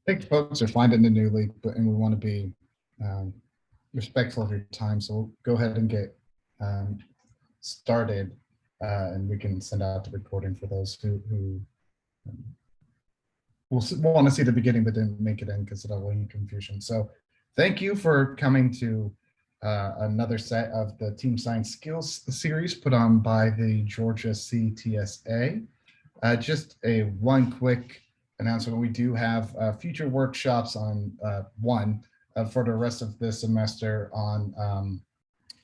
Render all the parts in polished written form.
think folks are finding the new league, and we want to be um, respectful of your time. So we'll go ahead and get um, started, and we can send out the recording for those who um, will want to see the beginning but didn't make it in because of the link confusion. So thank you for coming to another set of the Team Science Skills series put on by the Georgia CTSA. Just a one quick announcement. We do have future workshops on for the rest of this semester on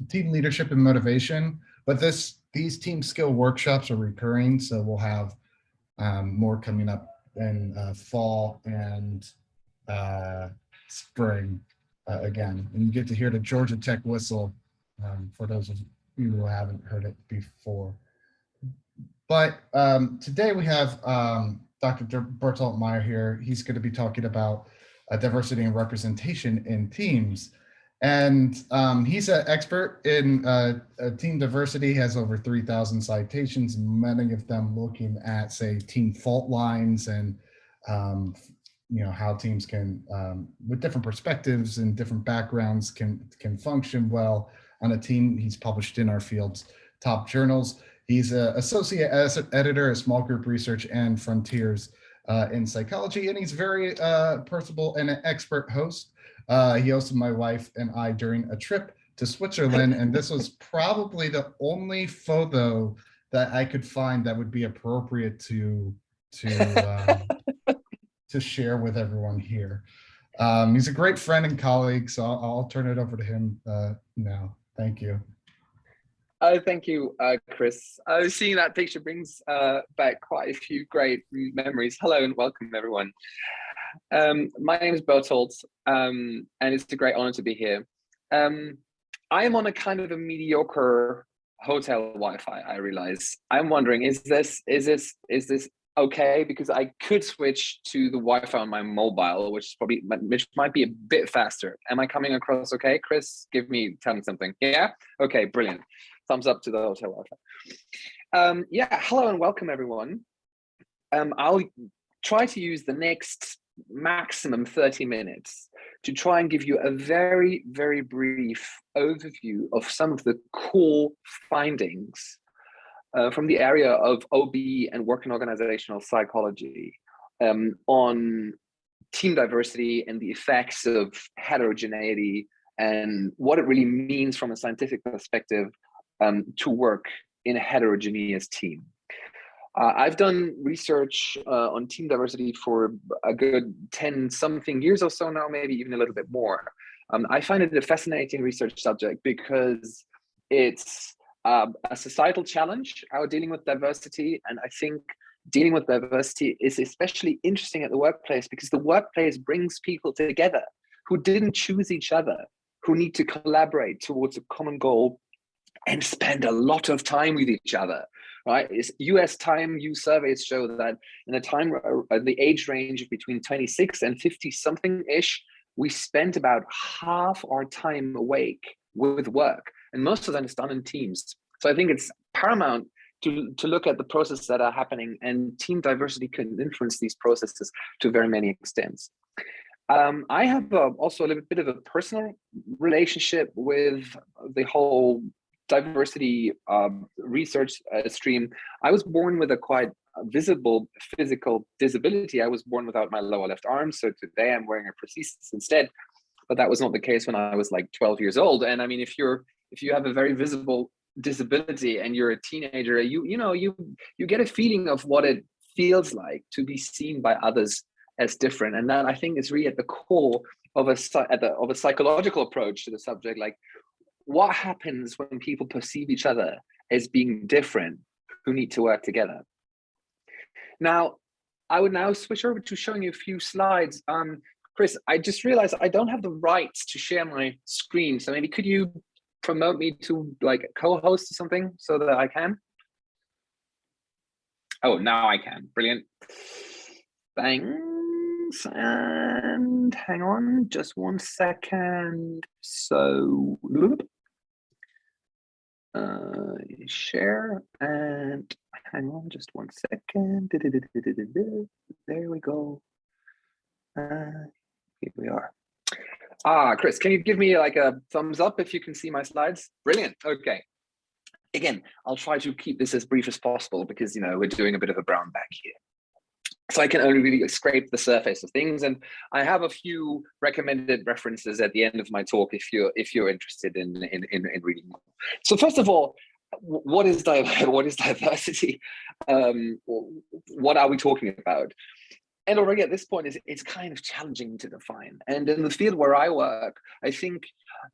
team leadership and motivation. But these team skill workshops are recurring, so we'll have more coming up in fall and spring again. And you get to hear the Georgia Tech whistle for those of you who haven't heard it before. But today we have Dr. Bertolt Meyer here. He's going to be talking about diversity and representation in teams. And he's an expert in team diversity, has over 3,000 citations, many of them looking at, say, team fault lines and, how teams can, with different perspectives and different backgrounds, can function well on a team. He's published in our field's top journals. He's an associate editor at Small Group Research and Frontiers in Psychology, and he's very personable and an expert host. He hosted my wife and I during a trip to Switzerland, and this was probably the only photo that I could find that would be appropriate to share with everyone here. He's a great friend and colleague, so I'll turn it over to him now. Thank you. Thank you, Chris. Seeing that picture brings back quite a few great memories. Hello and welcome, everyone. My name is Bertolt, and it's a great honor to be here. I am on a kind of a mediocre hotel Wi-Fi, I realize. I'm wondering, is this okay? Because I could switch to the Wi-Fi on my mobile, which might be a bit faster. Am I coming across okay? Chris, tell me something. Yeah? Okay, brilliant. Thumbs up to the hotel Wi-Fi. Yeah, hello and welcome, everyone. I'll try to use the next maximum 30 minutes to try and give you a very, very brief overview of some of the core findings from the area of OB and work and organizational psychology on team diversity and the effects of heterogeneity and what it really means from a scientific perspective to work in a heterogeneous team. I've done research on team diversity for a good 10 something years or so now, maybe even a little bit more. I find it a fascinating research subject because it's a societal challenge, our dealing with diversity. And I think dealing with diversity is especially interesting at the workplace because the workplace brings people together who didn't choose each other, who need to collaborate towards a common goal and spend a lot of time with each other, right? US time use surveys show that in a time, the age range between 26 and 50 something ish, we spent about half our time awake with work. And most of that is done in teams. So I think it's paramount to look at the processes that are happening, and team diversity can influence these processes to very many extents. I have also a little bit of a personal relationship with the whole diversity research stream. I was born with a quite visible physical disability. I was born without my lower left arm, so today I'm wearing a prosthesis instead. But that was not the case when I was like 12 years old. And I mean, if you have a very visible disability and you're a teenager, you get a feeling of what it feels like to be seen by others as different. And that, I think, is really at the core of a psychological approach to the subject. Like, what happens when people perceive each other as being different, who need to work together? Now, I would now switch over to showing you a few slides. Chris, I just realized I don't have the rights to share my screen. So maybe could you promote me to like co-host or something so that I can? Oh, now I can. Brilliant. Thanks. And hang on just 1 second. So share and hang on just 1 second. There we go. Here we are. Chris, can you give me like a thumbs up if you can see my slides? Brilliant. Okay. Again, I'll try to keep this as brief as possible because, you know, we're doing a bit of a brown bag here. So I can only really scrape the surface of things, and I have a few recommended references at the end of my talk if you're interested in reading more. So first of all, what is diversity? What are we talking about? And already at this point, it's kind of challenging to define. And in the field where I work, I think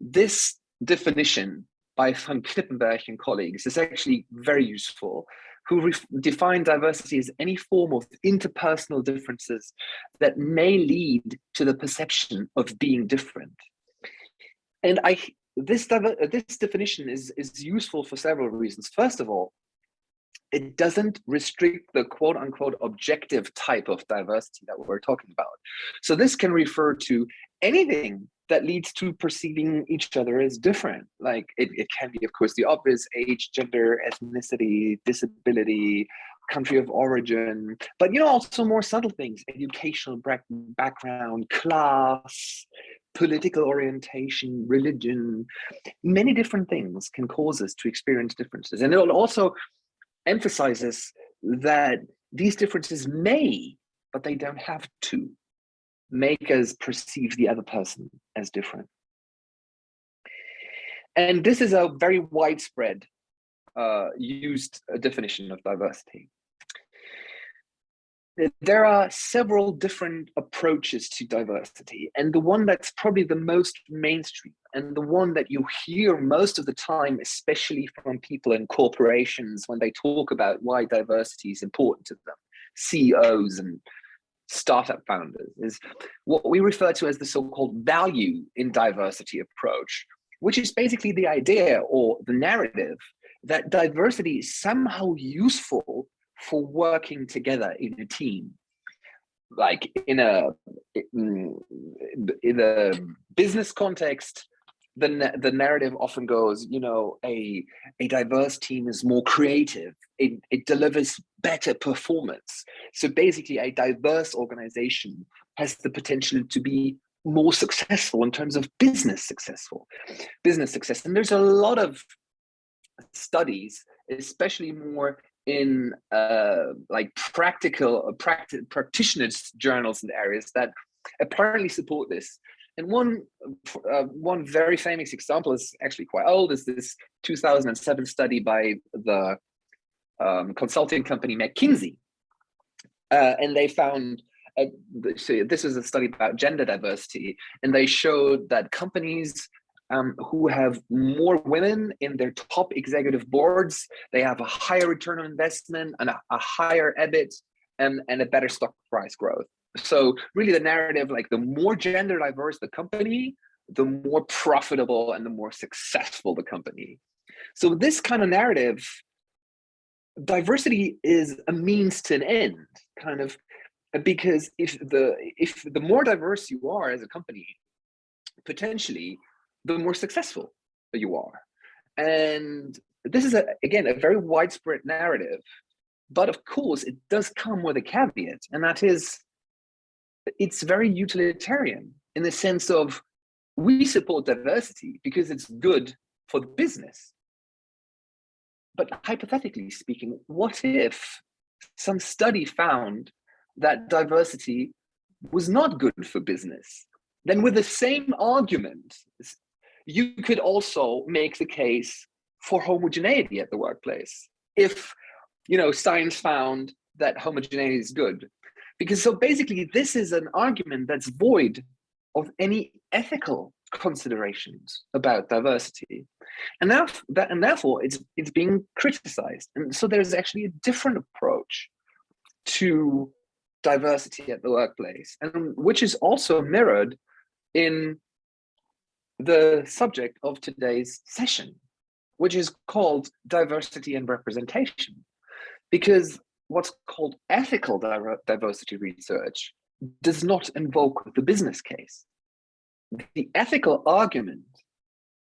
this definition by Van Knippenberg and colleagues is actually very useful, who define diversity as any form of interpersonal differences that may lead to the perception of being different. And this definition is useful for several reasons. First of all, it doesn't restrict the quote unquote objective type of diversity that we're talking about. So this can refer to anything that leads to perceiving each other as different. Like it can be, of course, the obvious: age, gender, ethnicity, disability, country of origin, but, you know, also more subtle things: educational background, class, political orientation, religion. Many different things can cause us to experience differences. And it also emphasizes that these differences may, but they don't have to, make us perceive the other person as different. And this is a very widespread used definition of diversity. There are several different approaches to diversity, and the one that's probably the most mainstream and the one that you hear most of the time, especially from people in corporations when they talk about why diversity is important to them, CEOs and startup founders, is what we refer to as the so-called value in diversity approach, which is basically the idea or the narrative that diversity is somehow useful for working together in a team. Like in a business context, the narrative often goes, you know, a diverse team is more creative. It delivers better performance. So basically, a diverse organization has the potential to be more successful in terms of business success. And there's a lot of studies, especially more in like practitioners journals and areas, that apparently support this. And one very famous example is actually quite old, is this 2007 study by the consulting company McKinsey. And they found, this is a study about gender diversity, and they showed that companies who have more women in their top executive boards, they have a higher return on investment and a higher EBIT and a better stock price growth. So really the narrative, like the more gender diverse the company, the more profitable and the more successful the company. So this kind of narrative, diversity is a means to an end, kind of, because if the more diverse you are as a company, potentially the more successful you are. And this is again a very widespread narrative, but of course it does come with a caveat, and that is it's very utilitarian in the sense of we support diversity because it's good for the business. But hypothetically speaking, what if some study found that diversity was not good for business? Then with the same argument, you could also make the case for homogeneity at the workplace. If, you know, science found that homogeneity is good. Because so basically this is an argument that's void of any ethical considerations about diversity. And therefore it's being criticized. And so there's actually a different approach to diversity at the workplace, and which is also mirrored in the subject of today's session, which is called diversity and representation. Because what's called ethical diversity research does not invoke the business case. The ethical argument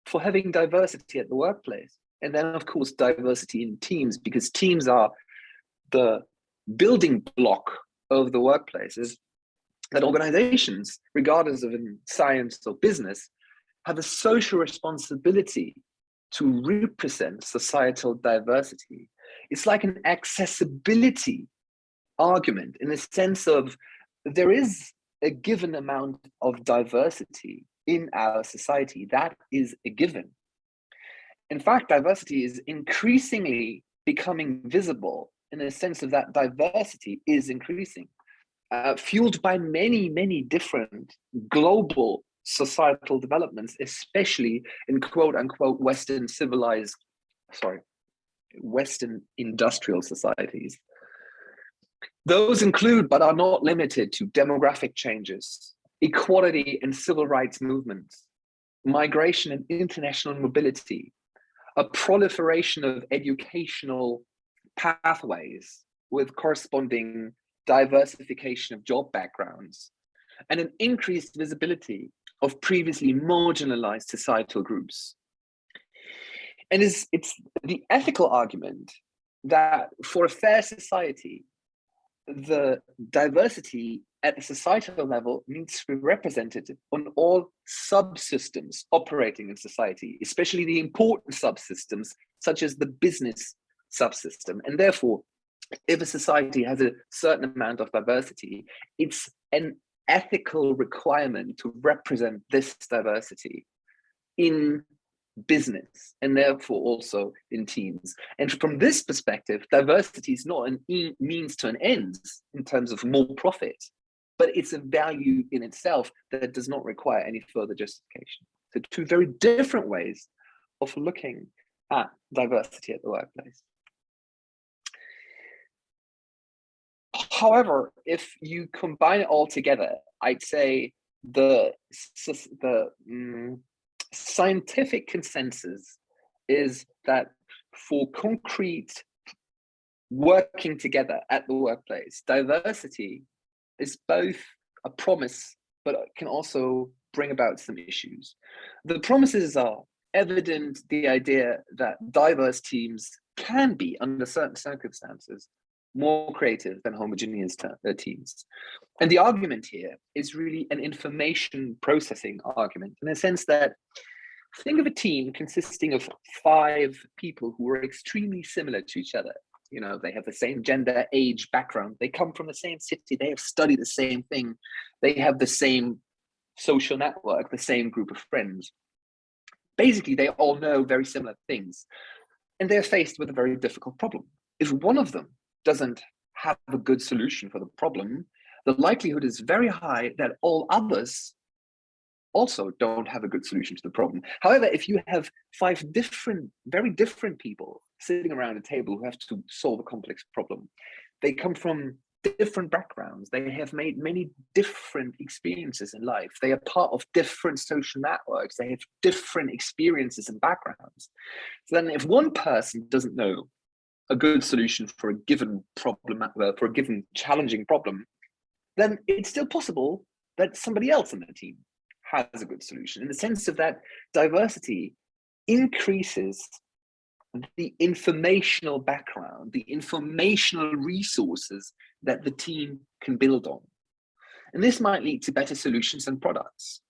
for having diversity at the workplace, and then of course diversity in teams, because teams are the building block of the workplace, is that organizations, regardless of in science or business, have a social responsibility to represent societal diversity. It's like an accessibility argument in the sense of there is a given amount of diversity in our society. That is a given. In fact, diversity is increasingly becoming visible in the sense of that diversity is increasing, fueled by many, many different global societal developments, especially in quote unquote Western industrial societies. Those include, but are not limited to, demographic changes, equality and civil rights movements, migration and international mobility, a proliferation of educational pathways with corresponding diversification of job backgrounds, and an increased visibility of previously marginalized societal groups. And it's the ethical argument that for a fair society, the diversity at the societal level needs to be represented on all subsystems operating in society, especially the important subsystems, such as the business subsystem. And therefore, if a society has a certain amount of diversity, it's an ethical requirement to represent this diversity in business and therefore also in teams. And from this perspective, diversity is not an means to an end in terms of more profit, but it's a value in itself that does not require any further justification. So two very different ways of looking at diversity at the workplace. However, if you combine it all together, I'd say the scientific consensus is that for concrete working together at the workplace, diversity is both a promise, but it can also bring about some issues. The promises are evident, the idea that diverse teams can be, under certain circumstances, more creative than homogeneous teams. And the argument here is really an information processing argument, in the sense that think of a team consisting of 5 people who are extremely similar to each other. You know, they have the same gender, age, background. They come from the same city. They have studied the same thing. They have the same social network, the same group of friends. Basically, they all know very similar things. And they're faced with a very difficult problem. If one of them doesn't have a good solution for the problem, the likelihood is very high that all others also don't have a good solution to the problem. However, if you have 5 very different people sitting around a table who have to solve a complex problem, they come from different backgrounds. They have made many different experiences in life. They are part of different social networks. They have different experiences and backgrounds. So then if one person doesn't know a good solution for a given problem, for a given challenging problem, then it's still possible that somebody else in the team has a good solution, in the sense of that diversity increases the informational background, the informational resources that the team can build on. And this might lead to better solutions and products.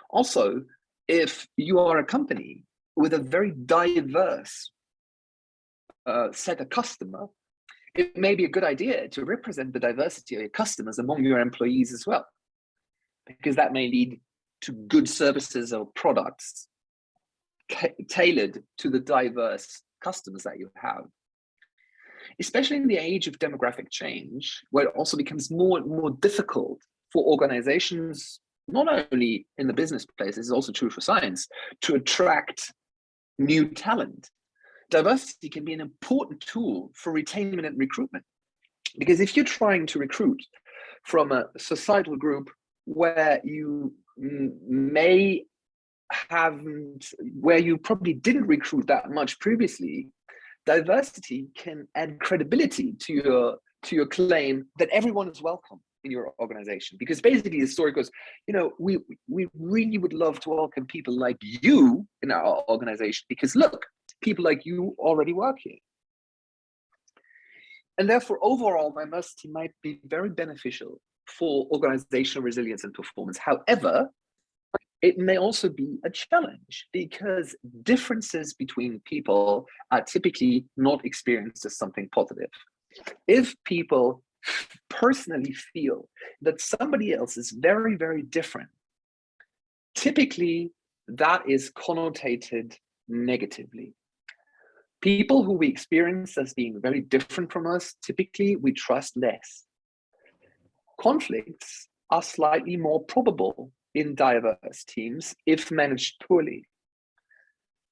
Also, if you are a company with a very diverse set of customers, it may be a good idea to represent the diversity of your customers among your employees as well, because that may lead to good services or products tailored to the diverse customers that you have. Especially in the age of demographic change, where it also becomes more and more difficult for organizations, not only in the business place, this is also true for science, to attract new talent. Diversity can be an important tool for retainment and recruitment. Because if you're trying to recruit from a societal group where you where you probably didn't recruit that much previously, diversity can add credibility to your claim that everyone is welcome in your organization. Because basically the story goes, you know, we really would love to welcome people like you in our organization, because look, people like you already work here. And therefore, overall, diversity might be very beneficial for organizational resilience and performance. However, it may also be a challenge because differences between people are typically not experienced as something positive. If people personally feel that somebody else is very, very different, typically that is connotated negatively. People who we experience as being very different from us, typically we trust less. Conflicts are slightly more probable in diverse teams if managed poorly.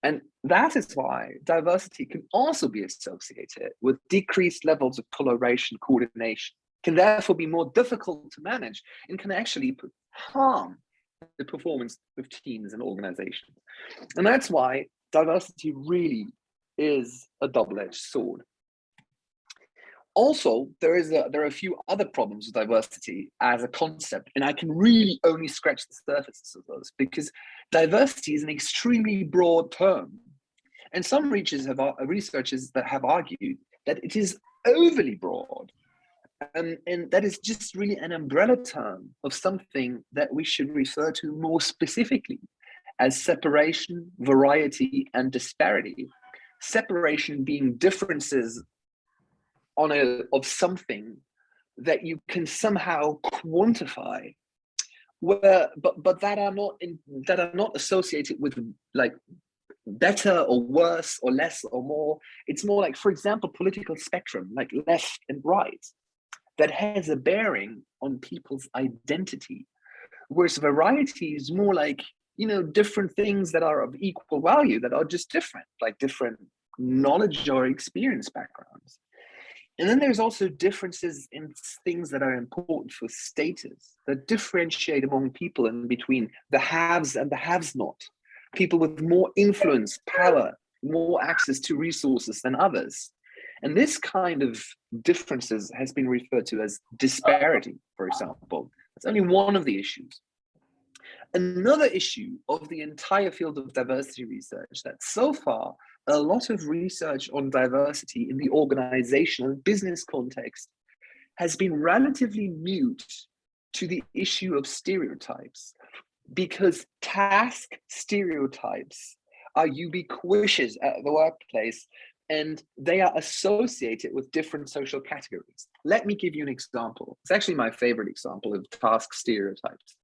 And that is why diversity can also be associated with decreased levels of collaboration, coordination, can therefore be more difficult to manage and can actually harm the performance of teams and organizations. And that's why diversity really is a double-edged sword. Also, there are a few other problems with diversity as a concept, and I can really only scratch the surface of those because diversity is an extremely broad term. And some researchers that have argued that it is overly broad, and that is just really an umbrella term of something that we should refer to more specifically as separation, variety, and disparity. Separation being differences of something that you can somehow quantify, but that are not associated with like better or worse or less or more. It's more like, for example, political spectrum, like left and right, that has a bearing on people's identity, whereas variety is more like, different things that are of equal value, that are just different, like different knowledge or experience backgrounds. And then there's also differences in things that are important for status, that differentiate among people and between the haves and the haves not, people with more influence, power, more access to resources than others. And this kind of differences has been referred to as disparity, for example. That's only one of the issues. Another issue of the entire field of diversity research that so far a lot of research on diversity in the organizational and business context has been relatively mute to the issue of stereotypes, because task stereotypes are ubiquitous at the workplace and they are associated with different social categories. Let me give you an example. It's actually my favorite example of task stereotypes.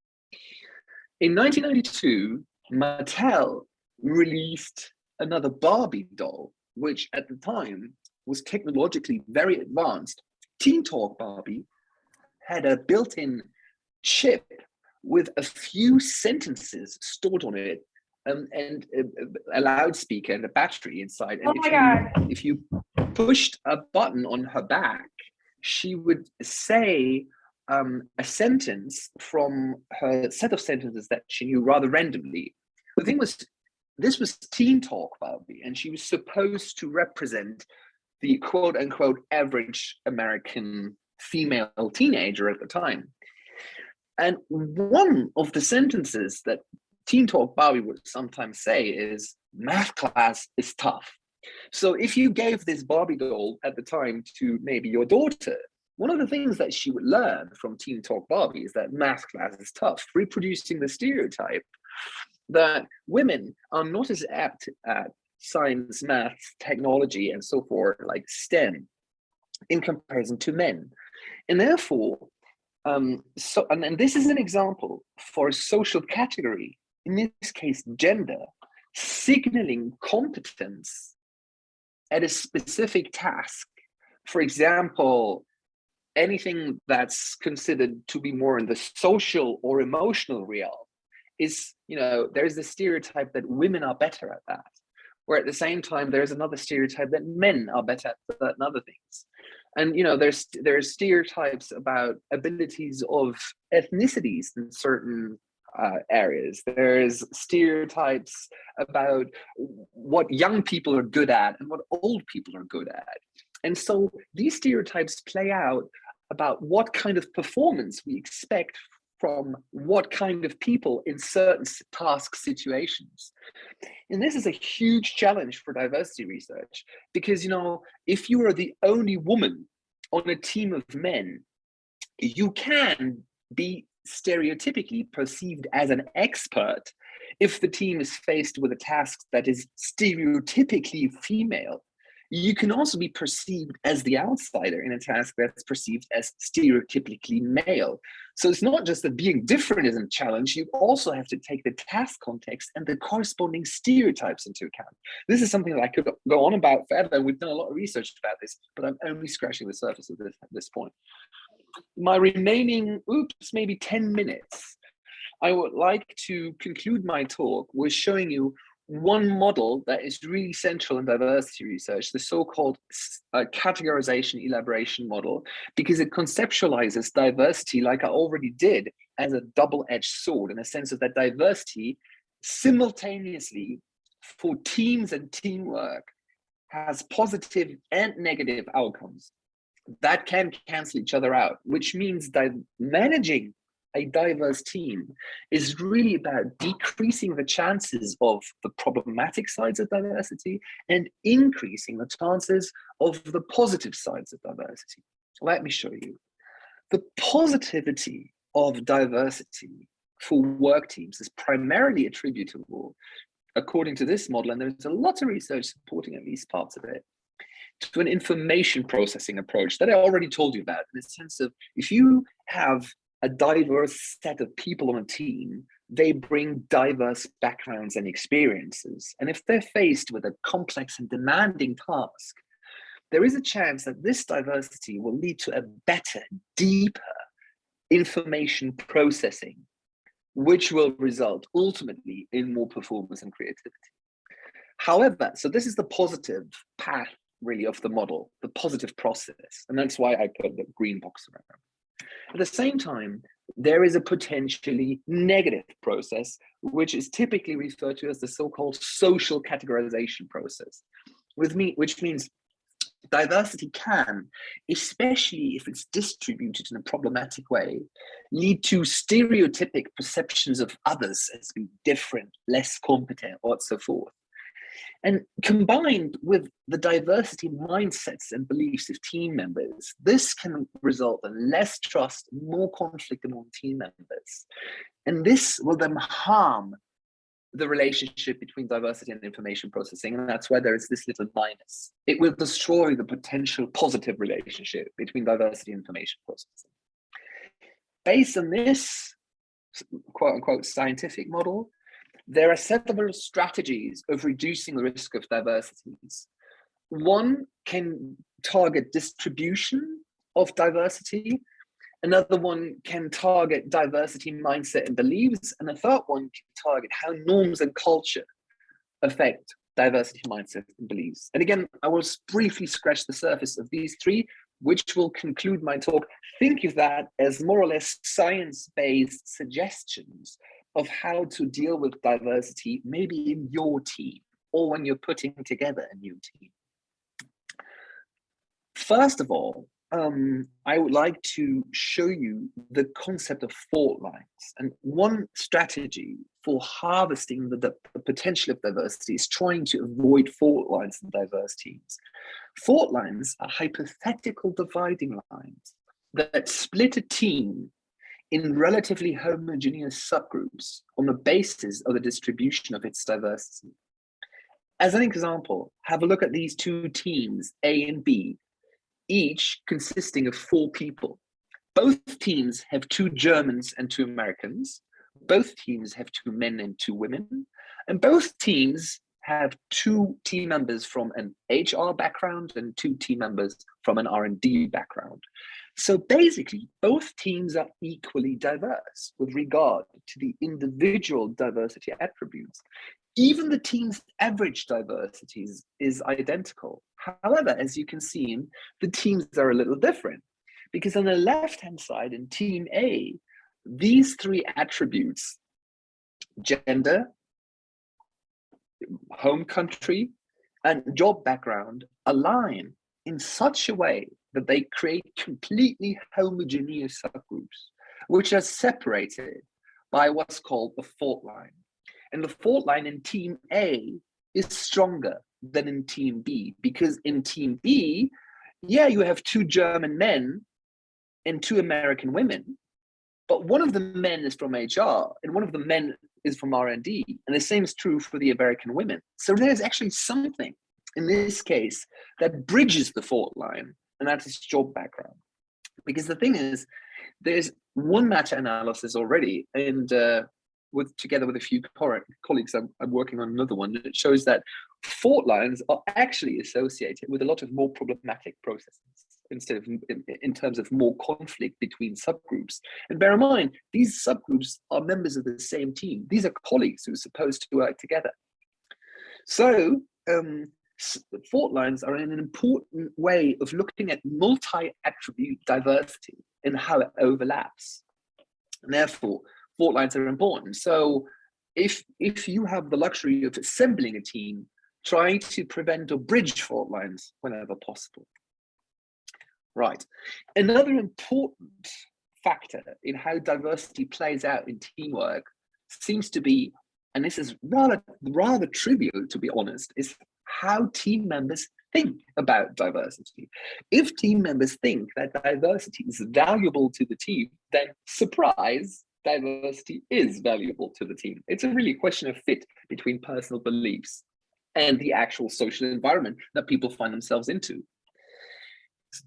In 1992, Mattel released another Barbie doll, which at the time was technologically very advanced. Teen Talk Barbie had a built-in chip with a few sentences stored on it, and a loudspeaker and a battery inside. And if you pushed a button on her back, she would say a sentence from her set of sentences that she knew rather randomly. The thing was, this was Teen Talk Barbie, and she was supposed to represent the quote unquote average American female teenager at the time. And one of the sentences that Teen Talk Barbie would sometimes say is, math class is tough. So if you gave this Barbie doll at the time to maybe your daughter, one of the things that she would learn from Teen Talk Barbie is that math class is tough, reproducing the stereotype that women are not as apt at science, math, technology, and so forth, like STEM, in comparison to men. And therefore, and this is an example for a social category, in this case, gender, signaling competence at a specific task. For example, anything that's considered to be more in the social or emotional realm is, there's the stereotype that women are better at that. Where at the same time, there's another stereotype that men are better at that and other things. And there's stereotypes about abilities of ethnicities in certain areas. There's stereotypes about what young people are good at and what old people are good at. And so these stereotypes play out about what kind of performance we expect from what kind of people in certain task situations. And this is a huge challenge for diversity research, because, if you are the only woman on a team of men, You can be stereotypically perceived as an expert if the team is faced with a task that is stereotypically female. You can also be perceived as the outsider in a task that's perceived as stereotypically male. So it's not just that being different isn't a challenge, you also have to take the task context and the corresponding stereotypes into account. This is something that I could go on about forever. We've done a lot of research about this, but I'm only scratching the surface of this at this point. My remaining, maybe 10 minutes, I would like to conclude my talk with showing you one model that is really central in diversity research, the so-called categorization elaboration model, because it conceptualizes diversity, like I already did, as a double-edged sword, in a sense of that diversity simultaneously for teams and teamwork has positive and negative outcomes that can cancel each other out, which means that managing a diverse team is really about decreasing the chances of the problematic sides of diversity and increasing the chances of the positive sides of diversity. Let me show you. The positivity of diversity for work teams is primarily attributable, according to this model, and there's a lot of research supporting at least parts of it, to an information processing approach that I already told you about, in the sense of if you have a diverse set of people on a team, they bring diverse backgrounds and experiences. And if they're faced with a complex and demanding task, there is a chance that this diversity will lead to a better, deeper information processing, which will result ultimately in more performance and creativity. However, so this is the positive path really of the model, the positive process. And that's why I put the green box around. At the same time, there is a potentially negative process, which is typically referred to as the so-called social categorization process, which means diversity can, especially if it's distributed in a problematic way, lead to stereotypic perceptions of others as being different, less competent, or so forth. And combined with the diversity mindsets and beliefs of team members, this can result in less trust, more conflict among team members. And this will then harm the relationship between diversity and information processing. And that's why there is this little minus. It will destroy the potential positive relationship between diversity and information processing. Based on this quote unquote scientific model, there are several strategies of reducing the risk of diversities. One can target distribution of diversity. Another one can target diversity mindset and beliefs. And a third one can target how norms and culture affect diversity mindset and beliefs. And again, I will briefly scratch the surface of these three, which will conclude my talk. Think of that as more or less science-based suggestions of how to deal with diversity, maybe in your team or when you're putting together a new team. First of all, I would like to show you the concept of fault lines. And one strategy for harvesting the potential of diversity is trying to avoid fault lines in diverse teams. Fault lines are hypothetical dividing lines that split a team in relatively homogeneous subgroups on the basis of the distribution of its diversity. As an example, have a look at these two teams, A and B, each consisting of 4 people. Both teams have 2 Germans and 2 Americans. Both teams have 2 men and 2 women. And both teams have 2 team members from an HR background and 2 team members from an R&D background. So basically, both teams are equally diverse with regard to the individual diversity attributes. Even the team's average diversity is identical. However, as you can see, the teams are a little different because on the left-hand side in team A, these 3 attributes, gender, home country, and job background, align in such a way that they create completely homogeneous subgroups, which are separated by what's called the fault line. And the fault line in team A is stronger than in team B, because in team B, yeah, you have 2 German men, and two American women, but one of the men is from HR and one of the men is from R&D, and the same is true for the American women. So there's actually something in this case that bridges the fault line, and that is job background. Because the thing is, there's one meta-analysis already, and together with a few colleagues, I'm working on another one that shows that fault lines are actually associated with a lot of more problematic processes instead of in terms of more conflict between subgroups. And bear in mind, these subgroups are members of the same team. These are colleagues who are supposed to work together. So fault lines are an important way of looking at multi-attribute diversity and how it overlaps. And therefore, fault lines are important. So if you have the luxury of assembling a team, try to prevent or bridge fault lines whenever possible. Right. Another important factor in how diversity plays out in teamwork seems to be, and this is rather trivial to be honest, is how team members think about diversity. If team members think that diversity is valuable to the team, then surprise, diversity is valuable to the team. It's a really question of fit between personal beliefs and the actual social environment that people find themselves into.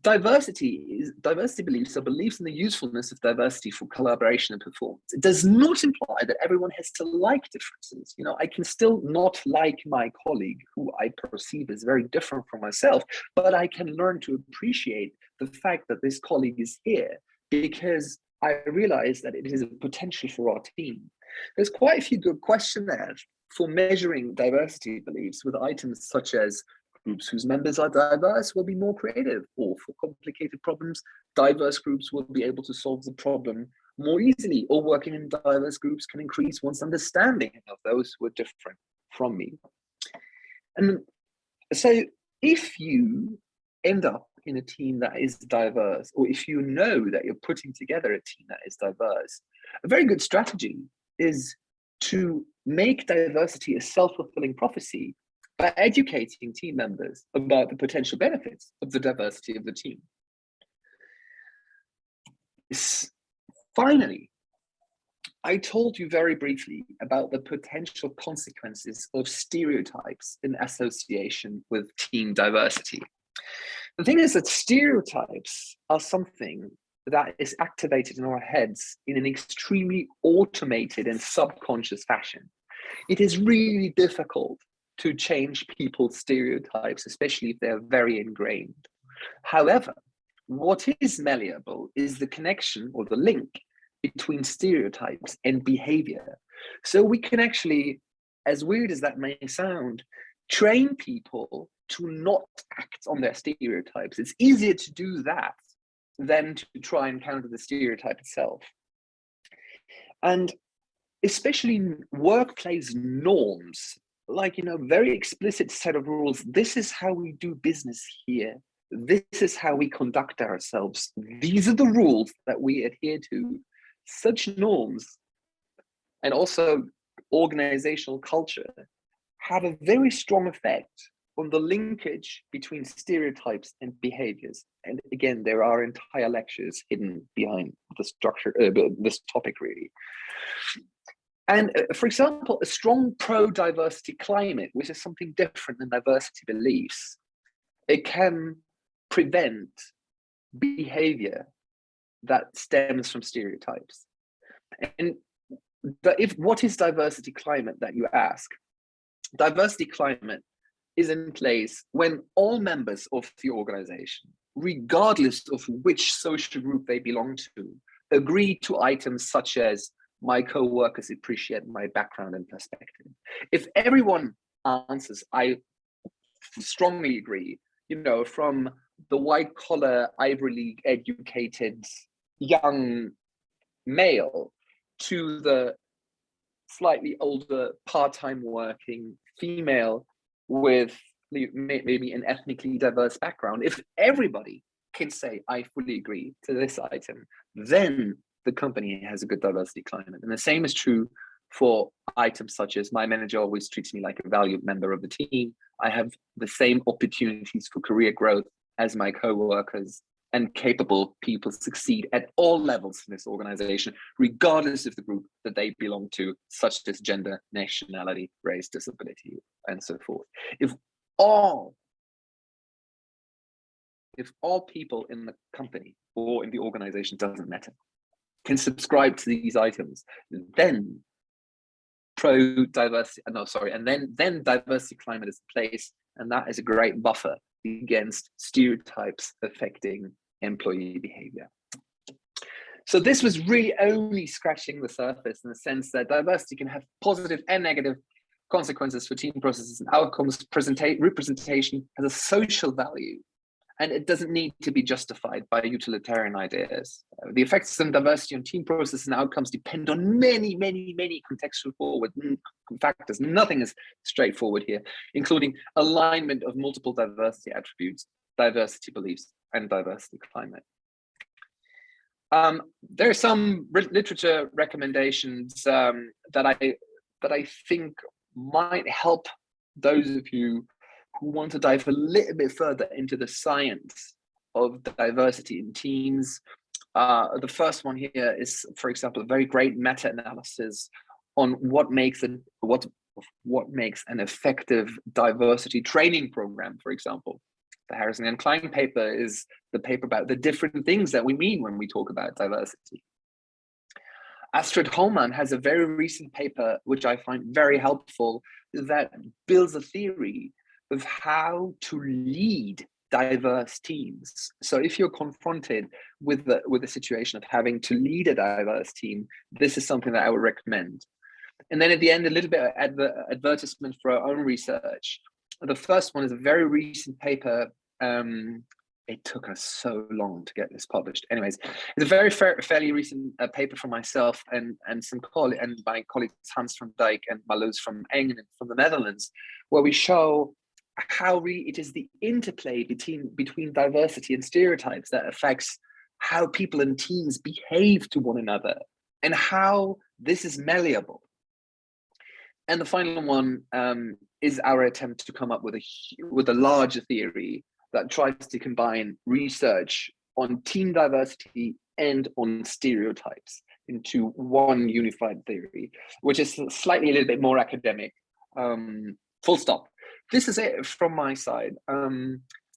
Diversity beliefs are beliefs in the usefulness of diversity for collaboration and performance. It does not imply that everyone has to like differences. I can still not like my colleague who I perceive as very different from myself, but I can learn to appreciate the fact that this colleague is here because I realize that it is a potential for our team. There's quite a few good questionnaires for measuring diversity beliefs with items such as groups whose members are diverse will be more creative, or for complicated problems, diverse groups will be able to solve the problem more easily, or working in diverse groups can increase one's understanding of those who are different from me. And so if you end up in a team that is diverse, or if you know that you're putting together a team that is diverse, a very good strategy is to make diversity a self-fulfilling prophecy by educating team members about the potential benefits of the diversity of the team. Finally, I told you very briefly about the potential consequences of stereotypes in association with team diversity. The thing is that stereotypes are something that is activated in our heads in an extremely automated and subconscious fashion. It is really difficult to change people's stereotypes, especially if they're very ingrained. However, what is malleable is the connection or the link between stereotypes and behavior. So we can actually, as weird as that may sound, train people to not act on their stereotypes. It's easier to do that than to try and counter the stereotype itself. And especially workplace norms, like, very explicit set of rules. This is how we do business here. This is how we conduct ourselves. These are the rules that we adhere to. Such norms and also organizational culture have a very strong effect on the linkage between stereotypes and behaviors. And again, there are entire lectures hidden behind the structure, this topic really. And for example, a strong pro-diversity climate, which is something different than diversity beliefs, it can prevent behavior that stems from stereotypes. And what is diversity climate that you ask? Diversity climate is in place when all members of the organization, regardless of which social group they belong to, agree to items such as my co-workers appreciate my background and perspective. If everyone answers, I strongly agree, from the white collar, Ivy League educated young male to the slightly older part-time working female with maybe an ethnically diverse background, if everybody can say, I fully agree to this item, then the company has a good diversity climate. And the same is true for items such as my manager always treats me like a valued member of the team. I have the same opportunities for career growth as my co-workers, and capable people succeed at all levels in this organization, regardless of the group that they belong to, such as gender, nationality, race, disability, and so forth. If all people in the company or in the organization, doesn't matter, can subscribe to these items, then diversity climate is in place, and that is a great buffer against stereotypes affecting employee behavior. So this was really only scratching the surface, in the sense that diversity can have positive and negative consequences for team processes and outcomes. Representation has a social value, and it doesn't need to be justified by utilitarian ideas. The effects of diversity on team processes and outcomes depend on many, many, many contextual forward factors. Nothing is straightforward here, including alignment of multiple diversity attributes, diversity beliefs, and diversity climate. There are some literature recommendations that I think might help those of you who want to dive a little bit further into the science of diversity in teams. The first one here is, for example, a very great meta-analysis on what makes an effective diversity training program, for example. The Harrison and Klein paper is the paper about the different things that we mean when we talk about diversity. Astrid Hollmann has a very recent paper, which I find very helpful, that builds a theory of how to lead diverse teams. So if you're confronted with the situation of having to lead a diverse team, this is something that I would recommend. And then at the end, a little bit of advertisement for our own research. The first one is a very recent paper. It took us so long to get this published. Anyways, it's a very fairly recent paper from myself and my colleagues Hans van Dijk and Marloes van Engen from the Netherlands, where we show how it is the interplay between diversity and stereotypes that affects how people and teams behave to one another, and how this is malleable. And the final one is our attempt to come up with a larger theory that tries to combine research on team diversity and on stereotypes into one unified theory, which is slightly a little bit more academic. Full stop. This is it from my side.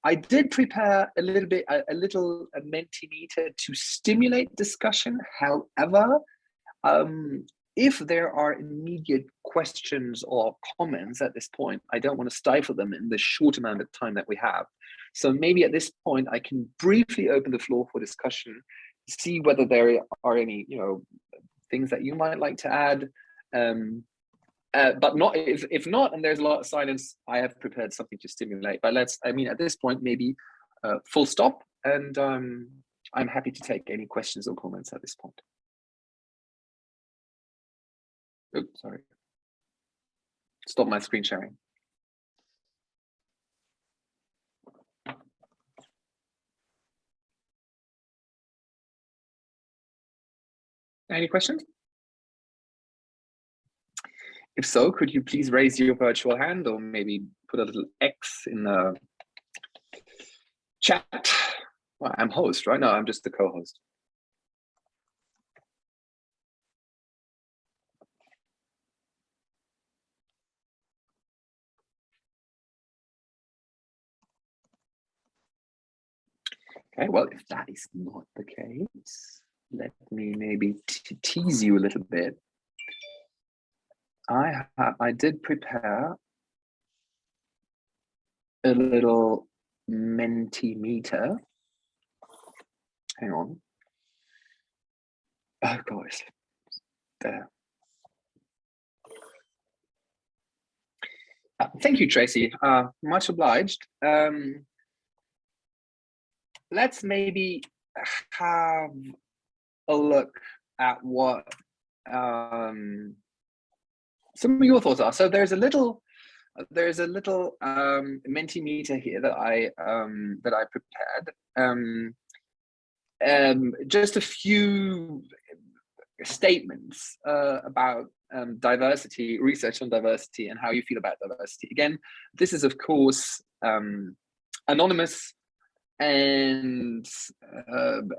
I did prepare a little Mentimeter to stimulate discussion. However, if there are immediate questions or comments at this point, I don't want to stifle them in the short amount of time that we have. So maybe at this point, I can briefly open the floor for discussion, see whether there are any, things that you might like to add. But not if not, and there's a lot of silence, I have prepared something to stimulate. But at this point, maybe full stop, and I'm happy to take any questions or comments at this point. Oops, sorry. Stop my screen sharing. Any questions? If so, could you please raise your virtual hand, or maybe put a little X in the chat? Well, I'm host, right? No, I'm just the co-host. Okay, well, if that is not the case, let me maybe tease you a little bit. I did prepare a little Mentimeter. Hang on. Oh gosh, there. Thank you, Tracy. Much obliged. Let's maybe have a look at what some of your thoughts are. So there's a little Mentimeter here that I prepared. Just a few statements about diversity, research on diversity, and how you feel about diversity. Again, this is of course anonymous. and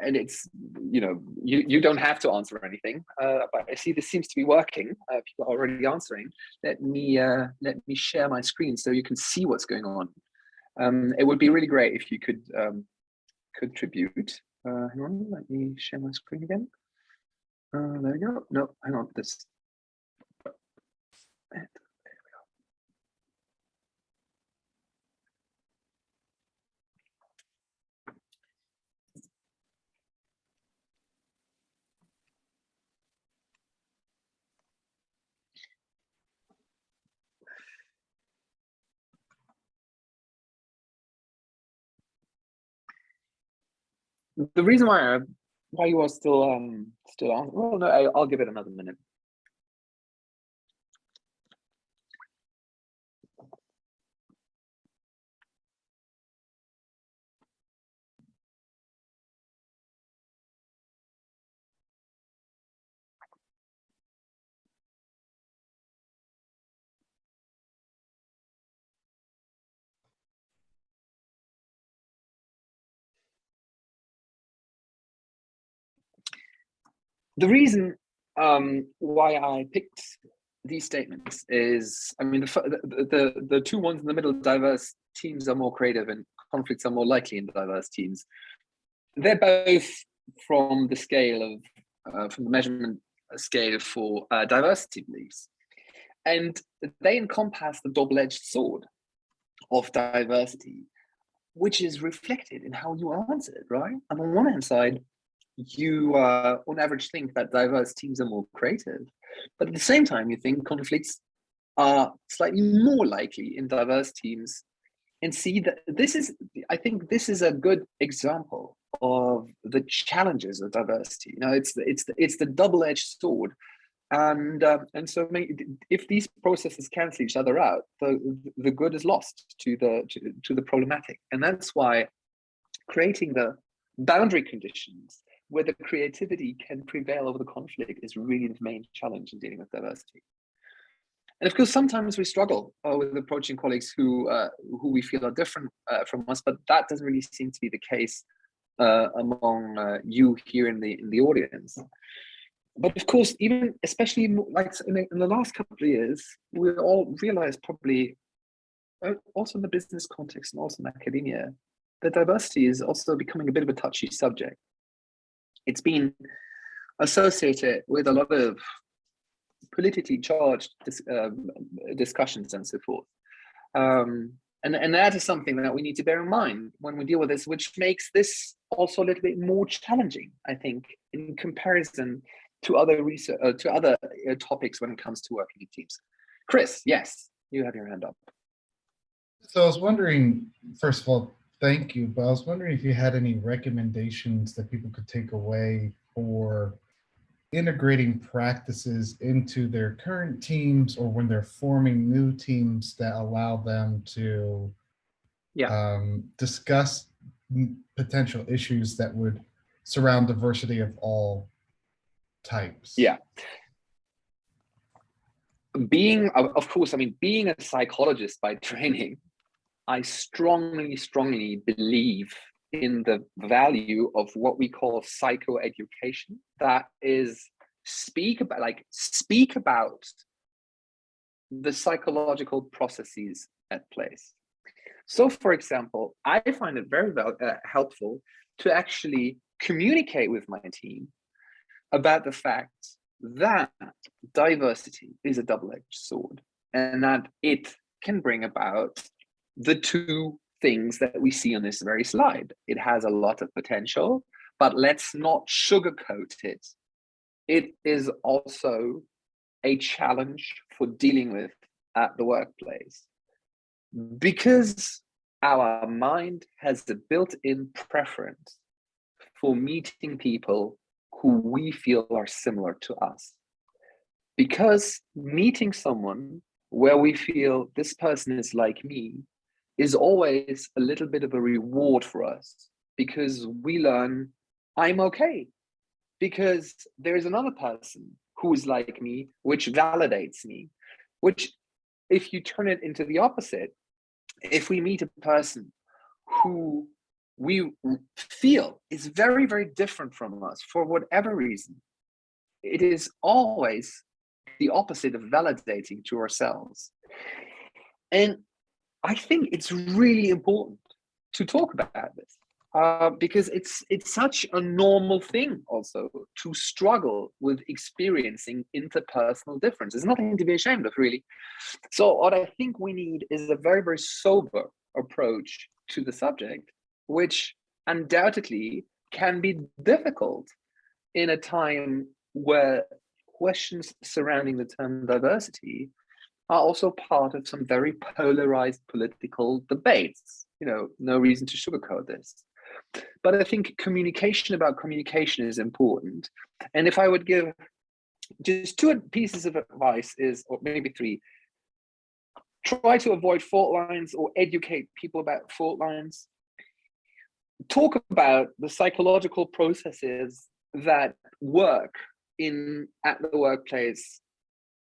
it's, you don't have to answer anything, but I see this seems to be working. People are already answering. Let me share my screen so you can see what's going on. It would be really great if you could contribute. Hang on, let me share my screen again. There we go. No, hang on, this. The reason why you are still on, well, no, I'll give it another minute. The reason why I picked these statements is, I mean, the two ones in the middle, diverse teams are more creative and conflicts are more likely in diverse teams. They're both from the scale of, from the measurement scale for diversity beliefs. And they encompass the double-edged sword of diversity, which is reflected in how you answer it, right? And on one hand side, you on average think that diverse teams are more creative, but at the same time you think conflicts are slightly more likely in diverse teams, and see that I think this is a good example of the challenges of diversity. It's the double-edged sword, and so if these processes cancel each other out, the good is lost to the problematic, and that's why creating the boundary conditions where the creativity can prevail over the conflict is really the main challenge in dealing with diversity. And of course, sometimes we struggle with approaching colleagues who we feel are different from us, but that doesn't really seem to be the case among you here in the audience. But of course, even especially like in the last couple of years, we all realized probably, also in the business context and also in academia, that diversity is also becoming a bit of a touchy subject. It's been associated with a lot of politically charged discussions and so forth. And that is something that we need to bear in mind when we deal with this, which makes this also a little bit more challenging, I think, in comparison to other research, to other topics when it comes to working in teams. Chris, yes, you have your hand up. So I was wondering, first of all, thank you, but I was wondering if you had any recommendations that people could take away for integrating practices into their current teams, or when they're forming new teams that allow them to discuss potential issues that would surround diversity of all types. Yeah. Being, of course, I mean, being a psychologist by training, I strongly believe in the value of what we call psychoeducation. That is, speak about the psychological processes at place. So, for example, I find it very helpful to actually communicate with my team about the fact that diversity is a double-edged sword, and that it can bring about the two things that we see on this very slide. It has a lot of potential, but let's not sugarcoat it. It is also a challenge for dealing with at the workplace, because our mind has the built-in preference for meeting people who we feel are similar to us. Because meeting someone where we feel this person is like me is always a little bit of a reward for us, because we learn I'm okay, because there is another person who is like me, which validates me. Which, if you turn it into the opposite, if we meet a person who we feel is very, very different from us for whatever reason, it is always the opposite of validating to ourselves. And I think it's really important to talk about this because it's such a normal thing also to struggle with experiencing interpersonal difference. There's nothing to be ashamed of, really. So what I think we need is a very, very sober approach to the subject, which undoubtedly can be difficult in a time where questions surrounding the term diversity are also part of some very polarized political debates. No reason to sugarcoat this. But I think communication about communication is important. And if I would give just two pieces of advice or maybe three, try to avoid fault lines or educate people about fault lines. Talk about the psychological processes that work at the workplace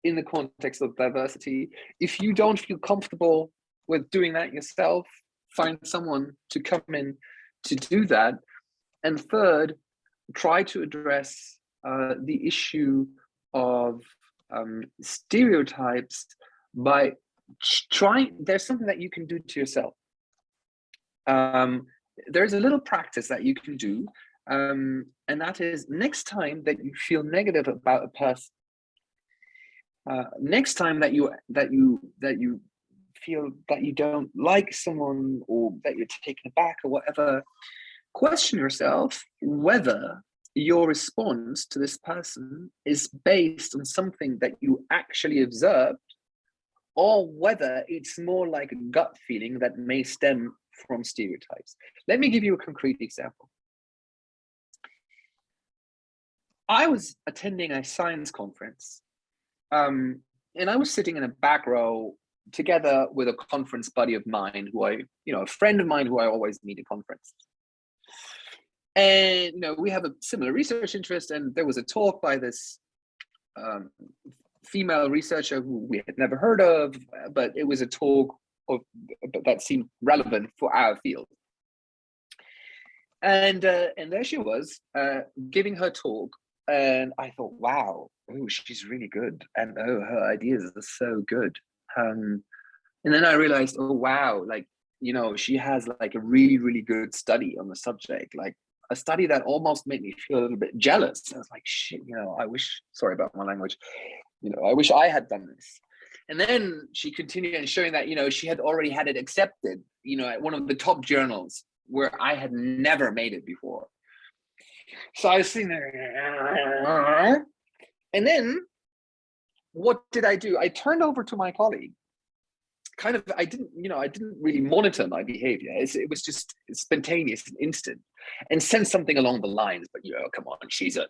in the context of diversity. If you don't feel comfortable with doing that yourself, find someone to come in to do that. And third, try to address the issue of stereotypes by there's something that you can do to yourself. There's a little practice that you can do, and that is next time that you feel negative about a person, next time that you feel that you don't like someone or that you're taken aback or whatever, question yourself whether your response to this person is based on something that you actually observed, or whether it's more like a gut feeling that may stem from stereotypes. Let me give you a concrete example. I was attending a science conference, and I was sitting in a back row together with a conference buddy of mine a friend of mine who I always meet at conferences. And we have a similar research interest, and there was a talk by this female researcher who we had never heard of, but it was a talk that seemed relevant for our field. And there she was giving her talk, and I thought, wow, she's really good, and her ideas are so good. And then I realized, oh wow, she has a really, really good study on the subject, a study that almost made me feel a little bit jealous. I was like, shit, I wish, sorry about my language, I wish I had done this. And then she continued and showing that, she had already had it accepted, at one of the top journals where I had never made it before. So I was sitting there, and then what did I do? I turned over to my colleague. I didn't really monitor my behavior. It was just spontaneous and instant, and sent something along the lines, but come on, she's a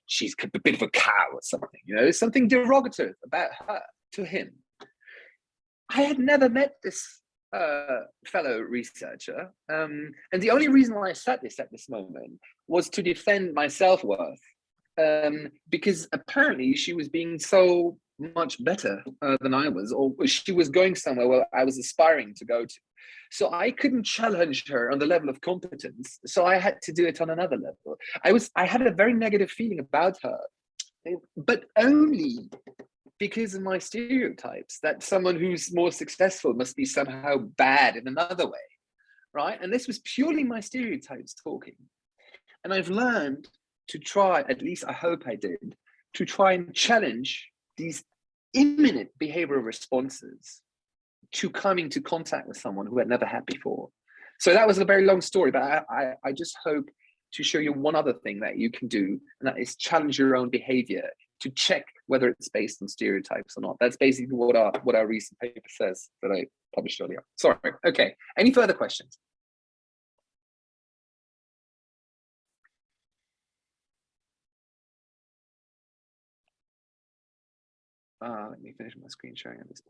bit of a cow or something, something derogatory about her to him. I had never met this fellow researcher, and the only reason why I said this at this moment was to defend my self-worth, because apparently she was being so much better than I was, or she was going somewhere where I was aspiring to go to. So I couldn't challenge her on the level of competence. So I had to do it on another level. I had a very negative feeling about her, but only because of my stereotypes that someone who's more successful must be somehow bad in another way, right? And this was purely my stereotypes talking. And I've learned to try, at least I hope I did, to try and challenge these imminent behavioral responses to coming to contact with someone who had never had before. So that was a very long story, but I just hope to show you one other thing that you can do, and that is challenge your own behavior to check whether it's based on stereotypes or not. That's basically what our recent paper says that I published earlier. Sorry. Okay. Any further questions? Let me finish my screen sharing at this point.